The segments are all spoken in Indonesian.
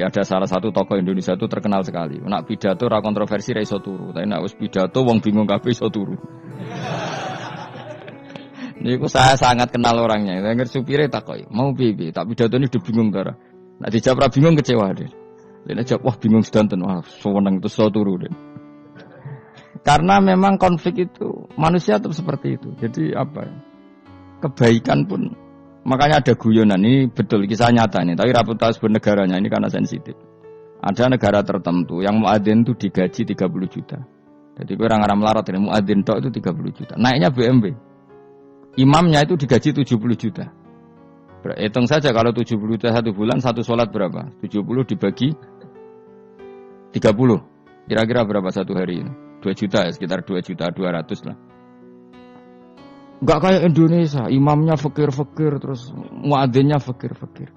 ada salah satu tokoh Indonesia itu terkenal sekali. Nak pidato ra kontroversi ra iso turu, tapi nak wis pidato wong bingung kabeh iso turu. Niku saya sangat kenal orangnya. Saya ngerti supire takoki, "Mau piye? Tak pidato ini udah bingung ta." Nak dijawab ra bingung kecewa deh. Dene jawab, "Wah, bingung sedanten." Wah, seneng terus iso turu deh. Karena memang konflik itu manusia tetap seperti itu. Jadi apa ya? Kebaikan pun makanya ada guyonan ini betul kisah nyata ini. Tapi raput tahu sebenarnya negaranya ini karena sensitif. Ada negara tertentu yang muadzin itu digaji 30 juta. Jadi orang melarat ini muadzin tok itu 30 juta. Naiknya BMW. Imamnya itu digaji 70 juta. Hitung saja kalau 70 juta satu bulan satu sholat berapa? 70 dibagi 30. Kira-kira berapa satu hari ini? 2 juta ya, sekitar 2 juta 200 lah. Enggak kayak Indonesia, imamnya fakir-fakir terus muadzinnya fakir-fakir.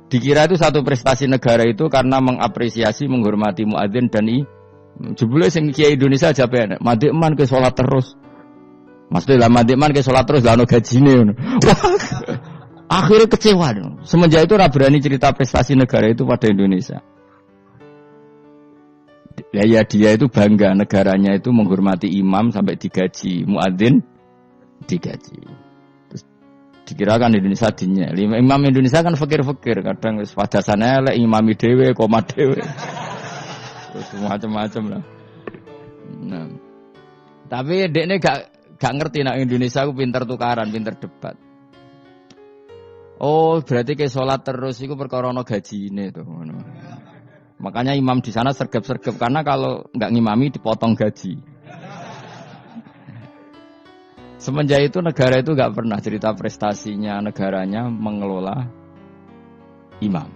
Dikira itu satu prestasi negara itu karena mengapresiasi, menghormati muadzin dan jebule sing kiai Indonesia aja penak. Madikman ke salat terus. Maksudnya lah madikman ke salat terus lah ono gajine ngono. Akhirnya kecewa. Semenjak itu ora berani cerita prestasi negara itu pada Indonesia. Ya dia itu bangga negaranya itu menghormati imam sampai digaji, muadzin digaji. Terus dikirakan Indonesia dinya. Imam Indonesia kan fakir-fakir, kadang wis padasane elek imami dhewe, koma dhewe. Terus macam-macam lah. Nah. Tapi dekne gak ngerti nek Indonesia ku pinter tukaran, pinter debat. Oh, berarti ke salat terus iku perkara ana gajine to ngono. Makanya imam di sana sergap-sergap karena kalau nggak ngimami dipotong gaji. Semenjak itu negara itu nggak pernah cerita prestasinya negaranya mengelola imam.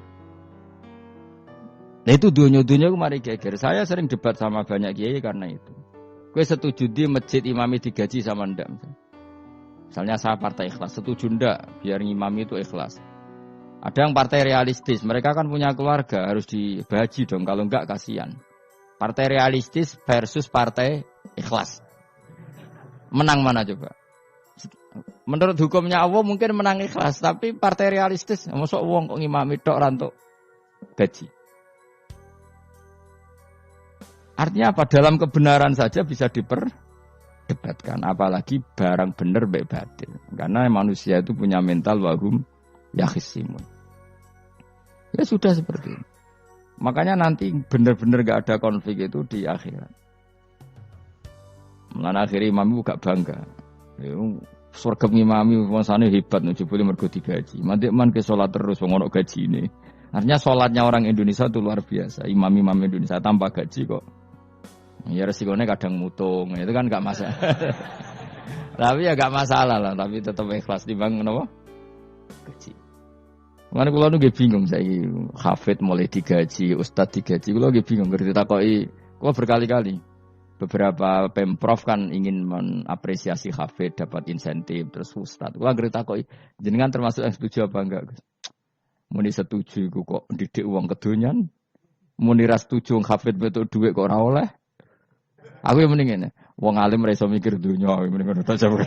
Nah itu dunia-dunia kemarin geger. Saya sering debat sama banyak kiai karena itu. Gue setuju di masjid imami digaji sama ndak. Misalnya saya partai ikhlas, setuju ndak biar ngimami itu ikhlas. Ada yang partai realistis, mereka kan punya keluarga, harus dibaji dong, kalau enggak kasihan. Partai realistis versus partai ikhlas. Menang mana coba? Menurut hukumnya Allah mungkin menang ikhlas, tapi partai realistis, masuk wong kok ngimami tok rantuk gaji. Artinya apa? Dalam kebenaran saja bisa diperdebatkan, apalagi barang benar baik batil. Karena manusia itu punya mental wahum yakhisimun. Ya sudah seperti itu. Makanya nanti benar-benar gak ada konflik itu di akhirat. Mulane akhirnya imam gak bangga. Surga imami mangsane hebat jebule mergo digaji. Mandek-man ke salat terus wong ono gajine. Artinya salatnya orang Indonesia itu luar biasa. Imam-imam Indonesia tanpa gaji kok. Ya resikonya kadang mutung, itu kan gak masalah. Tapi ya gak masalah lah, tapi tetap ikhlas dibang napa? Gaji. Mana kalau nu bingung saya hafid mulai digaji, ustad digaji, kalau bingung ngerti takoki, kalau berkali-kali beberapa pemprov kan ingin mengapresiasi hafid dapat insentif terus ustad, kalau ngerti takoki, jenengan termasuk yang setuju apa enggak? Muni setuju, kok didik uang kedonyan, muni ras setuju hafid betul duit kok ora oleh, aku yang mendingin, wong alim reso mikir dunia, mendingan udah coba.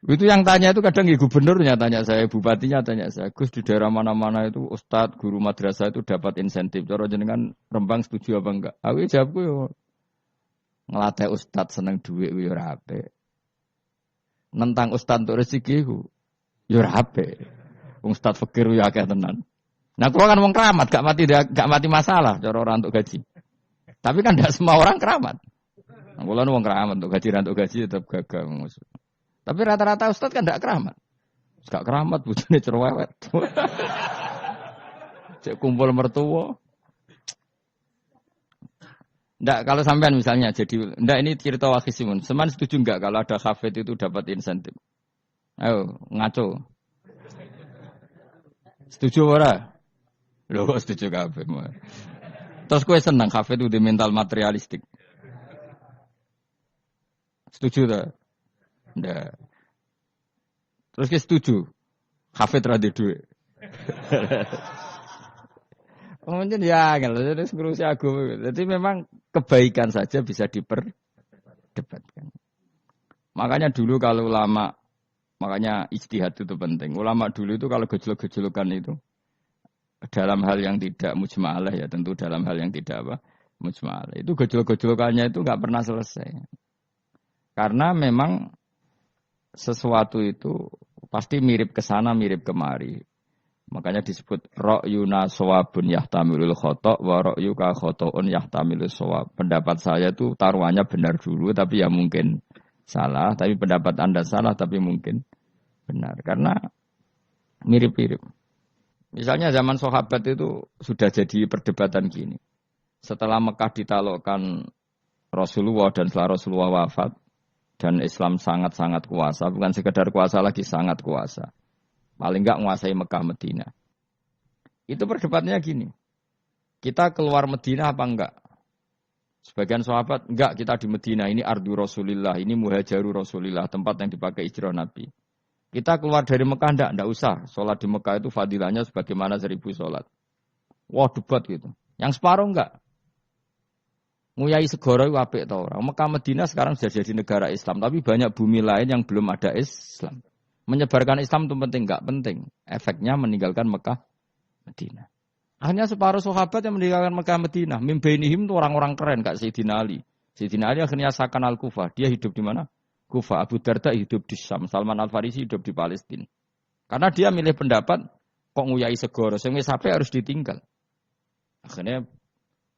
Itu yang tanya itu kadang gubernurnya tanya saya, bupatinya tanya saya, Gus di daerah mana-mana itu ustadz, guru madrasah itu dapat insentif. Cara jenengan Rembang setuju apa enggak? Aku jawabku yo ngelatih ustadz seneng duit yo ora apik. Nentang ustadz untuk rezeki ku yo ora apik. Wong ustadz fakir yo akeh tenan. Nah, kalau kan wong keramat gak mati masalah cara orang untuk gaji. Tapi kan tidak semua orang keramat. Nah, kalau wong keramat untuk gaji tetap gagal maksud. Tapi rata-rata ustaz kan tidak keramat. Gak keramat bujune cerewet. Cek kumpul mertua. Ndak kalau sampean misalnya jadi ndak ini cerita wakhisimun. Seman setuju enggak kalau ada hafid itu dapat insentif? Ayo ngaco. Setuju ora? Lho kok setuju kabeh. Terus kowe seneng hafid itu di mental materialistik. Setuju tak? Ndak. Terus ke setuju. Hafid ra duwe. Mungkin ya kan terus ngurusi agama. Jadi memang kebaikan saja bisa diperdebatkan. Makanya dulu kalau ulama makanya ijtihad itu penting. Ulama dulu itu kalau gejolak-gejolokan itu dalam hal yang tidak mujma'alah ya tentu dalam hal yang tidak apa mujma'alah. Itu gejol-gejolkannya itu nggak pernah selesai. Karena memang sesuatu itu pasti mirip ke sana, mirip kemari. Makanya disebut ra'yuna shawabun yahtamilul khata' wa ra'yuka khata'un yahtamilus shawab. Pendapat saya itu taruhannya benar dulu tapi ya mungkin salah, tapi pendapat Anda salah tapi mungkin benar. Karena mirip-mirip. Misalnya zaman sahabat itu sudah jadi perdebatan gini. Setelah Mekah ditaklukkan Rasulullah dan setelah Rasulullah wafat dan Islam sangat-sangat kuasa, bukan sekedar kuasa lagi sangat kuasa. Paling enggak menguasai Mekah Medina. Itu perdebatannya gini. Kita keluar Medina apa enggak? Sebagian sahabat, enggak, kita di Medina, ini ardu Rasulillah, ini muhajaru Rasulillah, tempat yang dipakai hijrah Nabi. Kita keluar dari Mekah enggak usah. Sholat di Mekah itu fadilahnya sebagaimana 1000 sholat. Wah, debat gitu. Yang separuh enggak. Nguyai segoro itu apik tau orang. Mekah Medina sekarang sudah jadi negara Islam, tapi banyak bumi lain yang belum ada Islam. Menyebarkan Islam itu penting, enggak penting. Efeknya meninggalkan Mekah Medina. Hanya separuh sahabat yang meninggalkan Mekah Medina. Mimbainihim itu orang-orang keren, Kak Sayyidina Ali. Sayyidina Ali akhirnya sakan Al-Kufah. Dia hidup di mana? Kufah. Abu Darda hidup di Syam. Salman Al-Farisi hidup di Palestina. Karena dia milih pendapat, kok nguyai segoro, sing wis sampai harus ditinggal. Akhirnya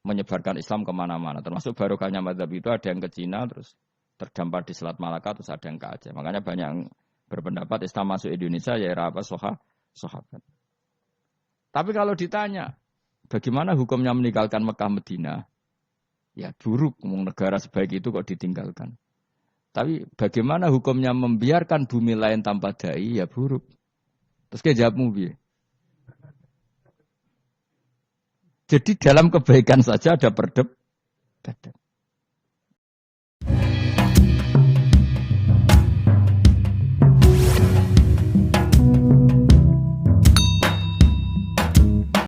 menyebarkan Islam kemana-mana. Termasuk barokahnya mazhab itu ada yang ke Cina, terus terdampar di Selat Malaka, terus ada yang ke Aceh. Makanya banyak yang berpendapat Islam masuk Indonesia ya era apa sahabat. Tapi kalau ditanya, bagaimana hukumnya meninggalkan Mekah Medina? Ya buruk, negara sebaik itu kok ditinggalkan. Tapi bagaimana hukumnya membiarkan bumi lain tanpa dai? Ya buruk. Terus kayak jawabmu piye? Jadi dalam kebaikan saja ada perdebatan.